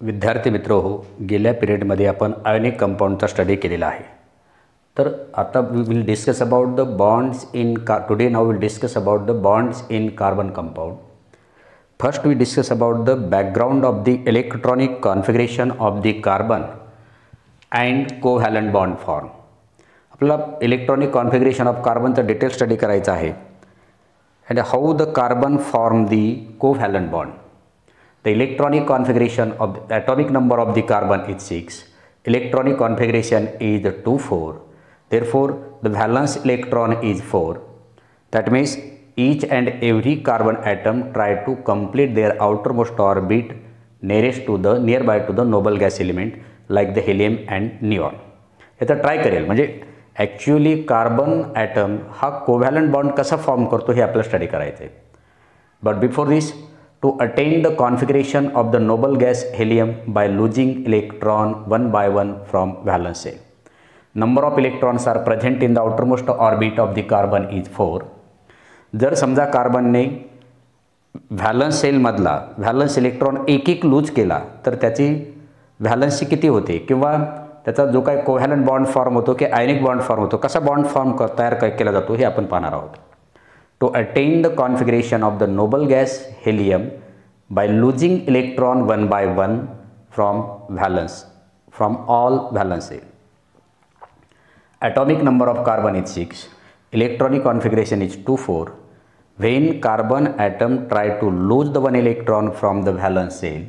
विद्यार्थी मित्र हो, गेल्या पिरियडमध्ये आपण आयोनिक कंपाऊंडचा स्टडी केलेला आहे. तर आता we will discuss about the bonds in today now will discuss about the bonds in carbon compound. First we discuss about the background of the electronic configuration of the carbon and covalent bond form. आपल्याला electronic configuration of कार्बनचं detail study करायचं आहे. And how the carbon form the covalent bond. The electronic configuration of the atomic number of the carbon is 6. Electronic configuration is 2 4. Therefore, the valence electron is 4. That means each and every carbon atom try to complete their outermost orbit nearby to the noble gas element like the helium and neon. याचा try करेल म्हणजे actually carbon item हा covalent bond कसा form करतो हे आपल्याला study करायचं आहे. But before this, to attain the configuration of the noble gas helium by losing electron one by one from valence shell. Number of electrons are present in the outermost orbit of the carbon is 4. जर समजा कार्बनने valence सेलमधला valence electron एक एक loose केला तर त्याची valency किती होते किंवा त्याचा जो काही कोव्हॅलंट बॉन्ड फॉर्म होतो की आयनिक बॉन्ड फॉर्म होतो, कसा बॉन्ड फॉर्म तयार केला जातो हे आपण पाहणार आहोत. To attain the configuration of the noble gas helium by losing electron one by one from all valence shell. Atomic number of carbon is 6. Electronic configuration is 2 4. When carbon atom try to lose the one electron from the valence shell,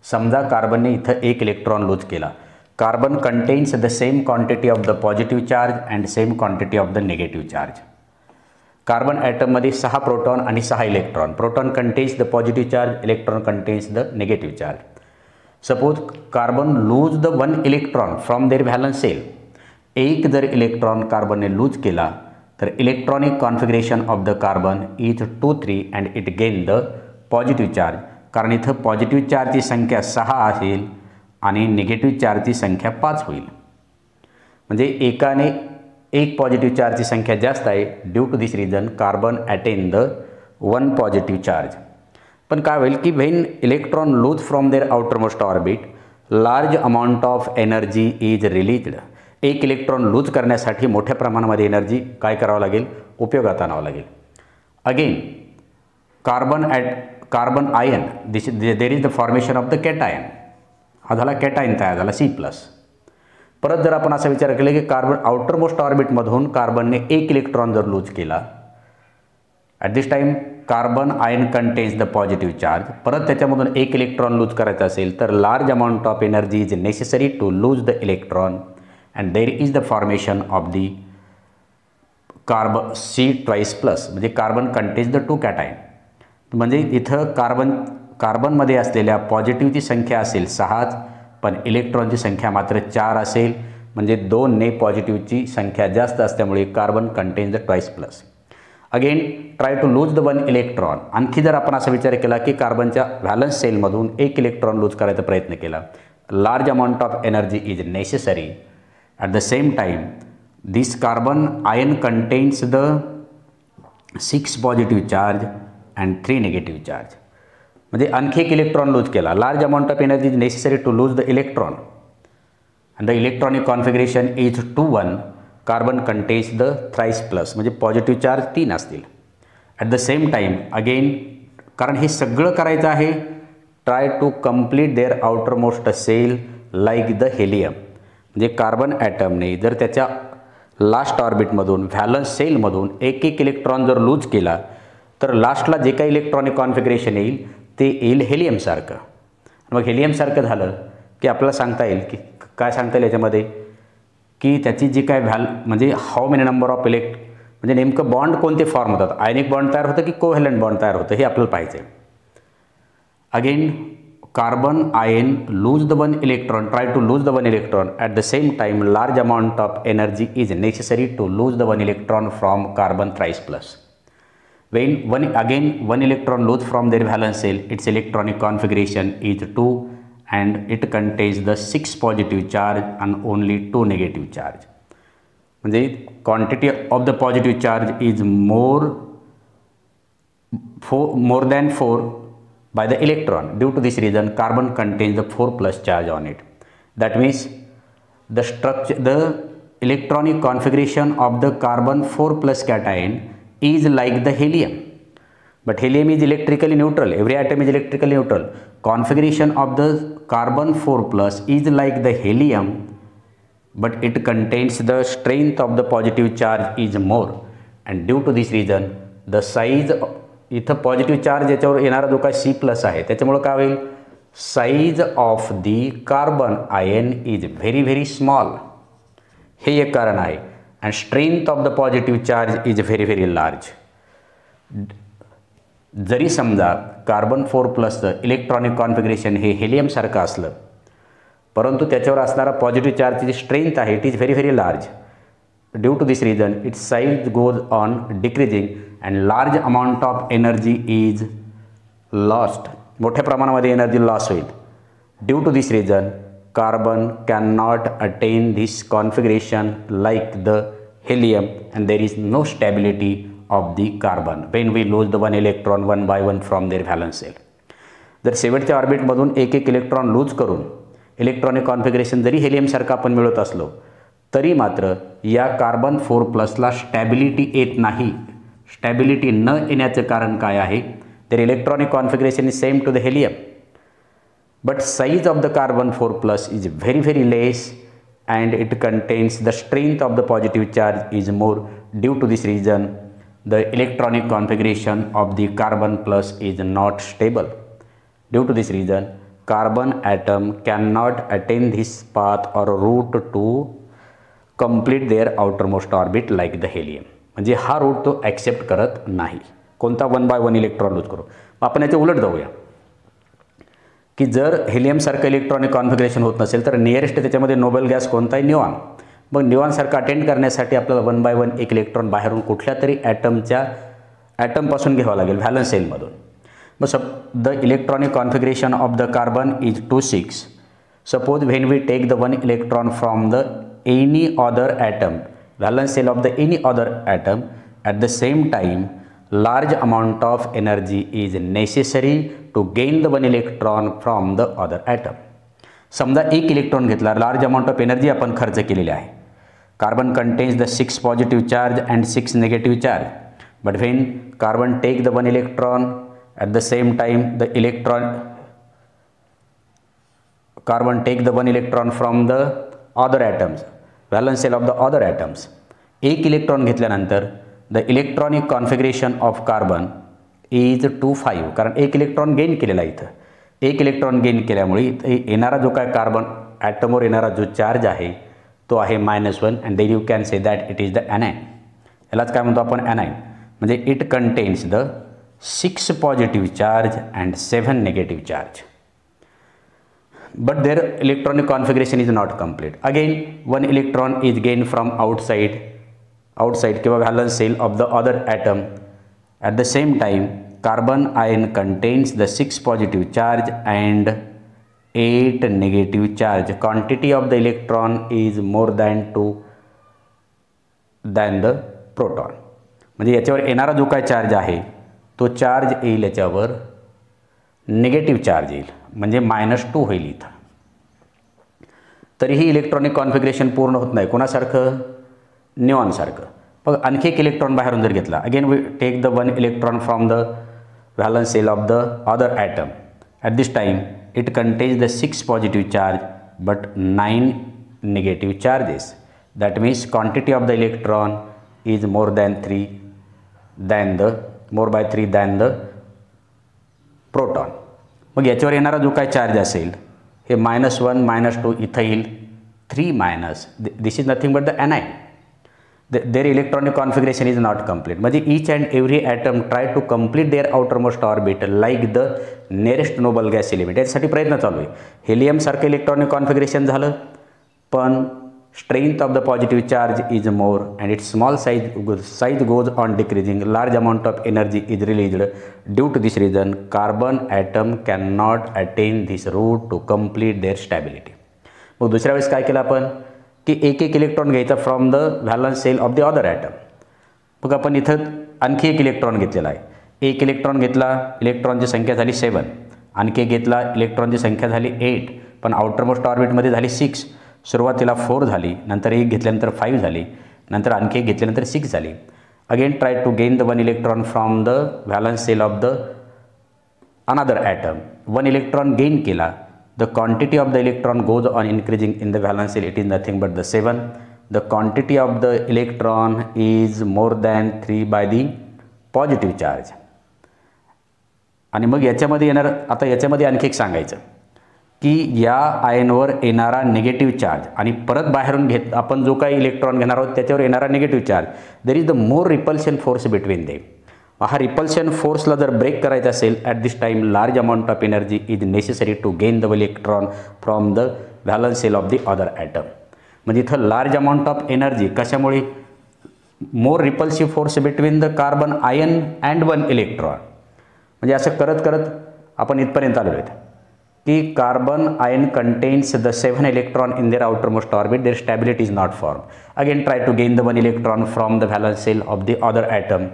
समजा कार्बनने इथं एक electron lose केला. Carbon contains the same quantity of the positive charge and same quantity of the negative charge. कार्बन ॲटममध्ये 6 proton आणि 6 electron. Proton contains the positive charge, electron contains the negative charge. Suppose carbon lose the one electron from their valence shell. एक जर electron कार्बनने lose केला तर electronic configuration of the carbon is 2 3 and it gain the positive charge. कारण इथं positive चार्जची संख्या 6 असेल आणि निगेटिव्ह चार्जची संख्या 5 होईल. म्हणजे एकाने एक पॉझिटिव्ह चार्जची संख्या जास्त आहे. Due to this reason carbon attain the one positive charge. पण काय होईल की when electron lose from their outermost orbit large amount of energy is released. एक इलेक्ट्रॉन लूज करण्यासाठी मोठ्या प्रमाणामध्ये एनर्जी काय करावं लागेल, उपयोगात आणावं लागेल. Again carbon ion there is the formation of the cation. हा झाला कॅटायन तयार झाला C+. परत जर आपण असा विचार केला की कार्बन आउटरमोस्ट ऑर्बिटमधून कार्बनने एक इलेक्ट्रॉन जर लूज केला, at this time carbon ion contains the positive charge. परत त्याच्यामधून एक इलेक्ट्रॉन लूज करायचा असेल तर large amount of energy is necessary to lose the electron and there is the formation of the carbon C2+. म्हणजे carbon contains the 2 cation. म्हणजे इथं कार्बनमध्ये असलेल्या पॉझिटिव्हची संख्या असेल 6, पण इलेक्ट्रॉनची संख्या मात्र 4 असेल. म्हणजे 2ने पॉझिटिव्हची संख्या जास्त असल्यामुळे carbon contains the 2+. Again try to lose the one electron. आणखी जर आपण असा विचार केला की कार्बनच्या व्हॅलन्स सेलमधून एक इलेक्ट्रॉन लूज करायचा प्रयत्न केला, large amount of energy is necessary. At the same time this carbon ion contains the 6 positive charge and 3 negative charge. म्हणजे आणखी एक इलेक्ट्रॉन लूज केला. Large amount of energy is necessary to lose the electron and the electronic configuration is 2 1. Carbon contains the 3+. म्हणजे positive charge 3 असतील. At the same time again कारण हे सगळं करायचं आहे, try to complete their outermost cell like the helium. म्हणजे carbon ॲटमने जर त्याच्या लास्ट ऑर्बिटमधून व्हॅलन्स सेलमधून एक एक इलेक्ट्रॉन जर लूज केला तर लास्टला जे काही इलेक्ट्रॉनिक कॉन्फिगरेशन येईल ते येईल हेलियमसारखं. मग हेलियमसारखं झालं की आपल्याला सांगता येईल की काय सांगता येईल याच्यामध्ये की त्याची जी काय म्हणजे हाऊ मेनी नंबर ऑफ म्हणजे नेमकं बॉन्ड कोणते फॉर्म होतात, आयनिक बॉन्ड तयार होतं की कोव्हॅलंट बॉन्ड तयार होतं हे आपल्याला पाहिजे. Again carbon ion lose the one electron, try to lose the one electron. At the same time large amount of energy is necessary to lose the one electron from carbon 3+. When one electron lose from their valence shell, its electronic configuration is 2 and it contains the 6 positive charge and only 2 negative charge. म्हणजे quantity of the positive charge is more than 4 by the electron. Due to this reason, carbon contains the 4+ charge on it. That means the electronic configuration of the carbon 4+ cation is like the helium. But helium is electrically neutral. Every atom is electrically neutral. Configuration of the carbon 4+ is like the helium, but it contains the strength of the positive charge is more. And due to this reason, the size इथं positive charge याच्यावर येणारा जो काय C+ आहे त्याच्यामुळे काय होईल, size of the carbon ion is very very small. हे एक कारण आहे. And strength of the positive charge is very very large. जरी समजा कार्बन 4+ इलेक्ट्रॉनिक कॉन्फिगरेशन हे हेलियमसारखं असलं, परंतु त्याच्यावर असणारा पॉझिटिव्ह चार्जची जी स्ट्रेंथ आहे it is very very large. Due to this reason its size goes on decreasing and large amount of energy is lost. मोठ्या प्रमाणामध्ये एनर्जी लॉस होईल. ड्यू to this reason carbon can not attain this configuration like the helium and there is no stability of the carbon when we lose the 1 electron 1 by 1 from their valence shell. जर शेवटच्या ऑर्बिटमधून एक electron loose करून electronic configuration जरी हेलियमसारखं आपण मिळवत असलो तरी मात्र या कार्बन 4+ला स्टॅबिलिटी येत नाही. स्टॅबिलिटी न येण्याचं कारण काय आहे, तर electronic configuration is same to the helium, but size of the carbon 4+ is very very less and it contains the strength of the positive charge is more. Due to this reason the electronic configuration of the carbon plus is not stable. Due to this reason carbon atom can not attain this path or route to complete their outermost orbit like the helium. म्हणजे हा route तो accept करत नाही. कोणता 1 by 1 electron lose करू. आपण याच्या उलट जाऊया की जर हेलियमसारखं इलेक्ट्रॉनिक कॉन्फिगरेशन होत नसेल तर नियरेस्ट त्याच्यामध्ये नोबल गॅस कोणता आहे, निऑन. मग निऑनसारखं अटेंड करण्यासाठी आपल्याला 1 by 1 एक इलेक्ट्रॉन बाहेरून कुठल्या तरी ॲटमपासून घ्यावं लागेल, व्हॅलन्स सेलमधून. मग the electronic configuration of the carbon is 2,6. Suppose when we take the 1 electron from the any other atom, valence shell of the any other atom, at the same time large amount of energy is necessary to gain the 1 electron from the other atom. समजा एक electron घेतला, large amount of energy आपण खर्च केलेली आहे. Carbon contains the 6 positive charge and 6 negative charge, but when carbon take the 1 electron at the same time carbon take the 1 electron from the other atoms, valence shell of the other atoms. एक electron घेतल्यानंतर the electronic configuration of carbon is 2,5, कारण एक electron gain केलेला इथं. एक electron gain केल्यामुळे येणारा जो काय कार्बन ॲटमवर येणारा जो चार्ज आहे तो आहे -1 and then you can say that it is the anion. यालाच काय म्हणतो आपण, ॲनाइन. म्हणजे it contains the 6 positive charge and 7 negative charge. But their electronic configuration is not complete. Again, 1 electron is gained from outside किंवा valence shell of the other atom. At the same time, carbon ion contains the 6 positive charge and 8 negative charge. Quantity of the electron is more than 2 than the proton. म्हणजे याच्यावर येणारा जो काय charge आहे तो charge येईल याच्यावर negative charge येईल, म्हणजे -2 होईल इथं. तरीही इलेक्ट्रॉनिक कॉन्फिगरेशन पूर्ण होत नाही. कोणासारखं, निऑनसारखं. मग आणखी एक इलेक्ट्रॉन बाहेरून जर घेतला, again we take the 1 electron from the valence shell of the other atom. At this time it contains the 6 positive charge but 9 negative charges. That means quantity of the electron is more by 3 than the proton. मग याच्यावर येणारा जो काय charge असेल हे -1 -2 इथं येईल, 3 this is nothing but the anion. Their electronic configuration is not complete. म्हणजे each and every atom try to complete their outermost orbit like the nearest noble gas element. याच्यासाठी प्रयत्न चालू आहे. हेलियमसारखं इलेक्ट्रॉनिक कॉन्फिगरेशन झालं, पण strength of the positive charge is more and its small size goes on decreasing. Large amount of energy is released. Due to this reason, carbon atom cannot attain this route to complete their stability. मग दुसऱ्या वेळेस काय केलं आपण की एक electron घ्यायचा from the valence shell of the other atom. मग आपण इथं आणखी एक इलेक्ट्रॉन घेतलेला आहे. एक इलेक्ट्रॉन घेतला, इलेक्ट्रॉनची संख्या झाली 7. आणखी एक घेतला, इलेक्ट्रॉनची संख्या झाली 8, पण आउटर मोस्ट ऑर्बिटमध्ये झाली 6. सुरुवातीला 4 झाली, नंतर एक घेतल्यानंतर 5 झाली, नंतर आणखी एक घेतल्यानंतर 6 झाली. Again try to gain the 1 electron from the valence shell of the another atom. 1 electron gain केला. The quantity of the electron goes on increasing in the valence shell. It is nothing but the 7. The quantity of the electron is more than 3 by the positive charge. आणि मग याच्यामध्ये येणार, आता याच्यामध्ये आणखी एक सांगायचं की या आयनवर येणारा निगेटिव्ह चार्ज आणि परत बाहेरून आपण जो काही इलेक्ट्रॉन घेणार आहोत त्याच्यावर येणारा negative charge, there is the more repulsion force between them. हा रिपल्शन फोर्सला जर ब्रेक करायचा असेल, at this time large amount of energy is necessary to gain the electron from the valence shell of the other atom. म्हणजे इथं large amount of energy कशामुळे, more repulsive force between the carbon ion and 1 electron. म्हणजे असं करत करत आपण इथपर्यंत आलो आहेत की carbon ion contains the 7 electron in their outermost orbit, their stability is not form. Again try to gain the 1 electron from the valence shell of the other atom.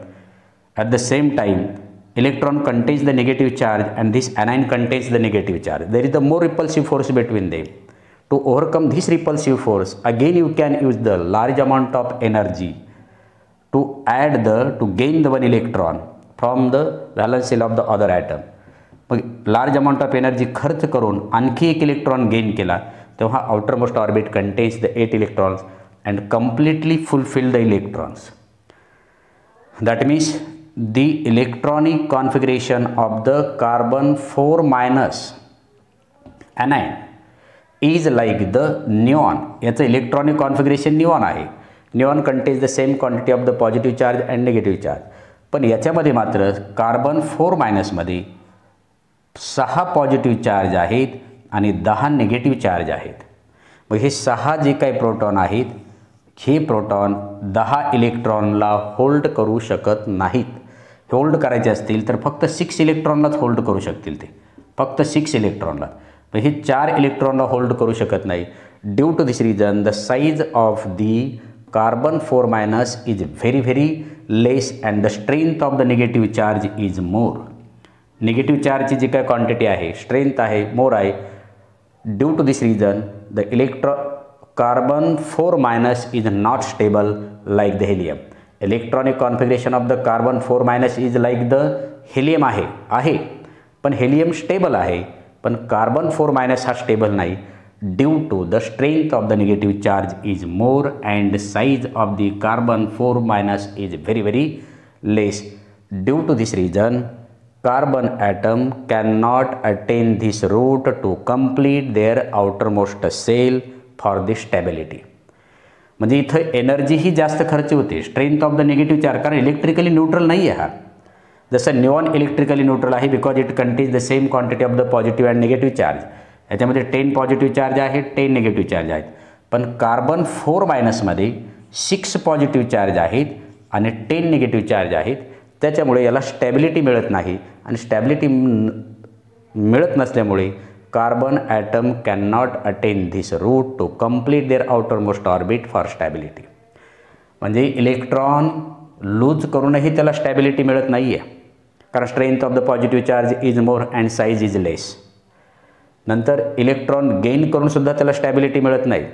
At the same time, electron contains the negative charge and this anion contains the negative charge. There is the more repulsive force between them. To overcome this repulsive force, again you can use the large amount of energy to gain the 1 electron from the valence shell of the other atom. मग large amount of energy खर्च करून आणखी एक electron gain केला तेव्हा outer most orbit contains the 8 electrons and completely fulfil the electrons. That means the electronic configuration of the carbon 4 minus anion is like the neon. याचं electronic configuration neon आहे. Neon contains the same quantity of the positive charge and negative charge. पण याच्यामध्ये मात्र carbon 4 मायनसमध्ये 6 positive charge आहेत आणि 10 negative charge आहेत. मग हे 6 जे काही प्रोटॉन आहेत हे प्रोटॉन 10 इलेक्ट्रॉनला होल्ड करू शकत नाहीत. होल्ड करायचे असतील तर फक्त 6 इलेक्ट्रॉनलाच होल्ड करू शकतील, ते फक्त 6 इलेक्ट्रॉनला. हे 4 इलेक्ट्रॉनला होल्ड करू शकत नाही. Due to this reason the size of the carbon 4 minus is very less and the strength of the negative charge is more. Negative चार्जची जी काय क्वांटिटी आहे, स्ट्रेंथ आहे, मोर आहे. Due to this reason the carbon 4 minus is not stable like the helium. Electronic configuration of the carbon 4 minus is like the helium आहे पण helium stable आहे, पण carbon 4 minus हा stable नाही. Due to the strength of the negative charge is more and size of the carbon 4 minus is very less. Due to this reason carbon atom cannot attain this route to complete their outermost shell for the stability. म्हणजे इथं एनर्जीही जास्त खर्च होते, strength of the negative charge, कारण electrically neutral नाही आहे हा. जसं निऑन इलेक्ट्रिकली न्यूट्रल आहे because it contains the same quantity of the positive and negative charge. याच्यामध्ये 10 पॉझिटिव्ह चार्ज आहेत, 10 निगेटिव्ह चार्ज आहेत. पण कार्बन 4 मायनसमध्ये 6 पॉझिटिव्ह चार्ज आहेत आणि 10 निगेटिव्ह चार्ज आहेत. त्याच्यामुळे याला स्टॅबिलिटी मिळत नाही आणि स्टॅबिलिटी मिळत नसल्यामुळे carbon atom cannot attain this route to complete their outermost orbit for stability. म्हणजे इलेक्ट्रॉन लूज करूनही त्याला स्टॅबिलिटी मिळत नाही आहे, कारण strength of the positive charge is more and size is less. नंतर इलेक्ट्रॉन गेन करूनसुद्धा त्याला स्टॅबिलिटी मिळत नाही.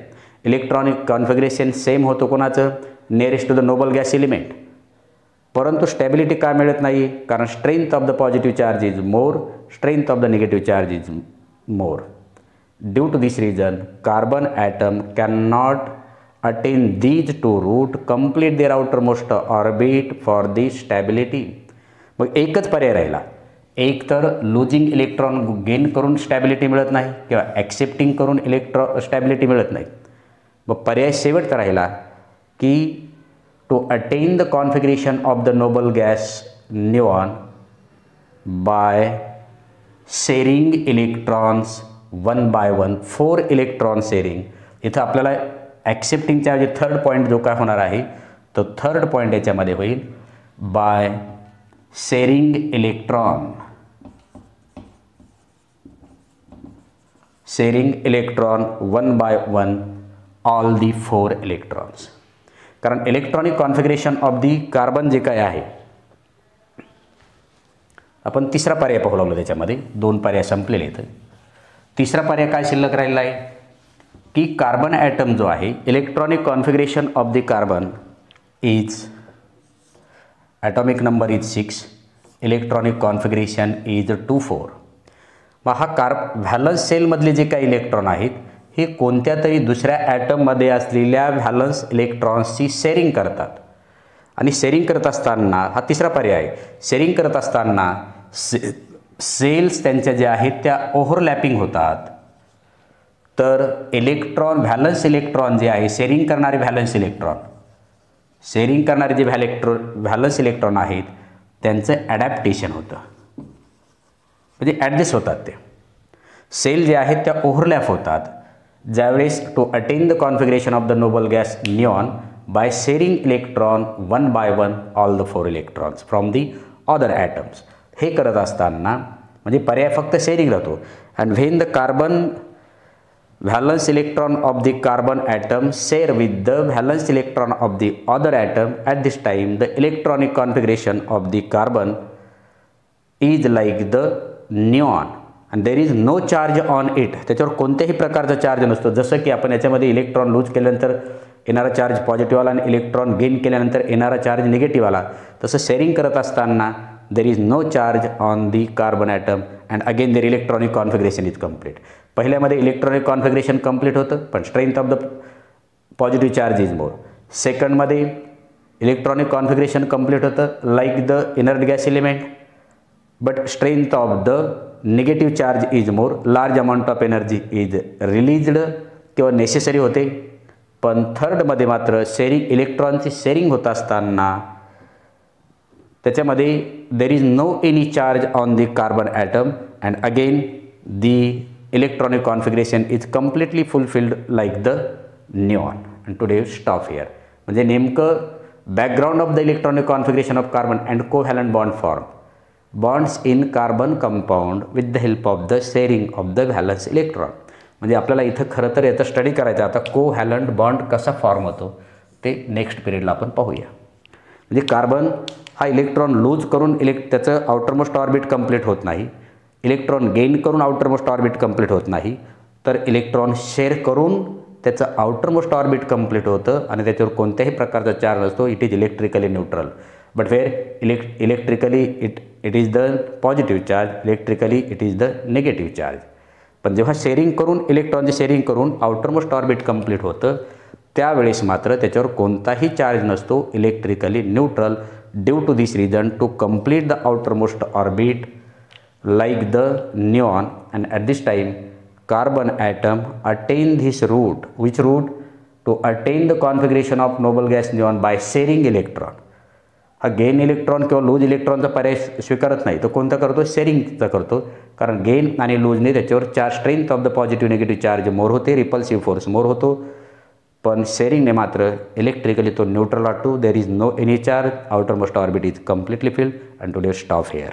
इलेक्ट्रॉनिक कॉन्फिगरेशन सेम होतं कोणाचं, nearest to the noble gas element, परंतु स्टॅबिलिटी का मिळत नाही, कारण strength of the positive charge is more, strength of the negative charge is more. Due to this reason carbon atom cannot attain these two route complete their outermost orbit for the stability. मग एकच पर्याय राहिला, एक तर losing electron gain करून stability मिळत नाही किंवा ॲक्सेप्टिंग करून स्टॅबिलिटी मिळत नाही. मग पर्याय शेवटचा राहिला की to attain the configuration of the noble gas neon by sharing electrons 1 by 1, 4 electron sharing. इथं आपल्याला ॲक्सेप्टिंगच्या ऐवजी थर्ड पॉईंट जो काय होणार आहे तो थर्ड पॉईंट याच्यामध्ये होईल by sharing electron. Sharing electron 1 by 1 all the 4 electrons. कारण electronic configuration of the carbon जे काय आहे आपण तिसरा पर्याय पाहू लागलो. त्याच्यामध्ये 2 पर्याय संपलेले आहेत. तिसरा पर्याय काय शिल्लक राहिलेला आहे की कार्बन ॲटम जो आहे, electronic configuration of the carbon is atomic number is 6, electronic configuration is 2,4. मग हा व्हॅलन्स सेलमधले जे काही इलेक्ट्रॉन आहेत हे कोणत्या तरी दुसऱ्या ॲटममध्ये असलेल्या व्हॅलन्स इलेक्ट्रॉन्सची शेअरिंग करतात. आणि शेअरिंग करत असताना हा तिसरा पर्याय आहे. शेअरिंग करत असताना सेल्स त्यांच्या ज्या आहेत त्या ओव्हरलॅपिंग होतात. तर व्हॅलन्स इलेक्ट्रॉन जे आहे, शेअरिंग करणारे व्हॅलन्स जे व्हॅलन्स इलेक्ट्रॉन आहेत त्यांचं ॲडॅप्टेशन होतं, म्हणजे ॲडजस्ट होतात. ते सेल जे आहेत त्या ओव्हरलॅप होतात ज्यावेळेस to attain the configuration of the noble gas neon by sharing electron 1 by 1 all the 4 electrons from the other atoms. हे करत असताना म्हणजे पर्याय फक्त शेअरिंग राहतो. And when the carbon valence electron of the carbon atom share with the valence electron of the other atom at this time the electronic configuration of the carbon is like the neon and there is no charge on it. त्याच्यावर कोणत्याही प्रकारचा charge नसतो. जसं की आपण याच्यामध्ये electron lose केल्यानंतर येणारा चार्ज पॉझिटिव्ह आला आणि इलेक्ट्रॉन गेन केल्यानंतर येणारा चार्ज निगेटिव्ह आला, तसं शेअरिंग करत असताना there is no charge on the carbon atom and again their electronic configuration is complete. पहिल्यामध्ये इलेक्ट्रॉनिक कॉन्फिगरेशन कम्प्लीट होतं पण strength of the positive charge is more. सेकंडमध्ये इलेक्ट्रॉनिक कॉन्फिगरेशन कम्प्लीट होतं like the inert gas element, but strength of the negative charge is more. Large amount of energy is released किंवा necessary होते. पण थर्डमध्ये मात्र इलेक्ट्रॉनची शेअरिंग होत असताना त्याच्यामध्ये there is no any charge on the carbon atom and again the electronic configuration is completely fulfilled like the neon. And today stop here. म्हणजे नेमकं background of the electronic configuration of carbon and covalent bond form bonds in carbon compound with the help of the sharing of the valence electron. म्हणजे आपल्याला इथं खरं तर याचा study करायचा. आता कोव्हॅलंट बॉन्ड कसा फॉर्म होतो ते नेक्स्ट पिरियडला आपण पाहूया. म्हणजे कार्बन हा इलेक्ट्रॉन लूज करून त्याचं आउटरमोस्ट ऑर्बिट कंप्लीट होत नाही, इलेक्ट्रॉन गेन करून आउटरमोस्ट ऑर्बिट कंप्लीट होत नाही, तर इलेक्ट्रॉन शेअर करून त्याचं आउटरमोस्ट ऑर्बिट कंप्लीट होतं आणि त्याच्यावर कोणत्याही प्रकारचा चार्ज नसतो. It is electrically neutral. But where electrically it is the positive charge, electrically it is the negative charge. पण जेव्हा शेअरिंग करून इलेक्ट्रॉनचे शेअरिंग करून आउटरमोस्ट ऑर्बिट कंप्लीट होतं त्यावेळेस मात्र त्याच्यावर कोणताही चार्ज नसतो, electrically neutral. Due to this reason to complete the outermost orbit like the neon and at this time carbon atom attain this route. Which route? To attain the configuration of noble gas neon by sharing electron. हा gain electron किंवा lose इलेक्ट्रॉनचा पर्याय स्वीकारत नाही, तो कोणता करतो? शेअरिंगचा करतो. कारण गेन आणि लूजने त्याच्यावर charge strength of the positive negative charge more होते, रिपल्सिव्ह फोर्स मोर होतो. पण शेअरिंगने मात्र इलेक्ट्रिकली तो न्यूट्रल वाटतो. There is no any charge, outermost orbit is completely filled. And today stop here.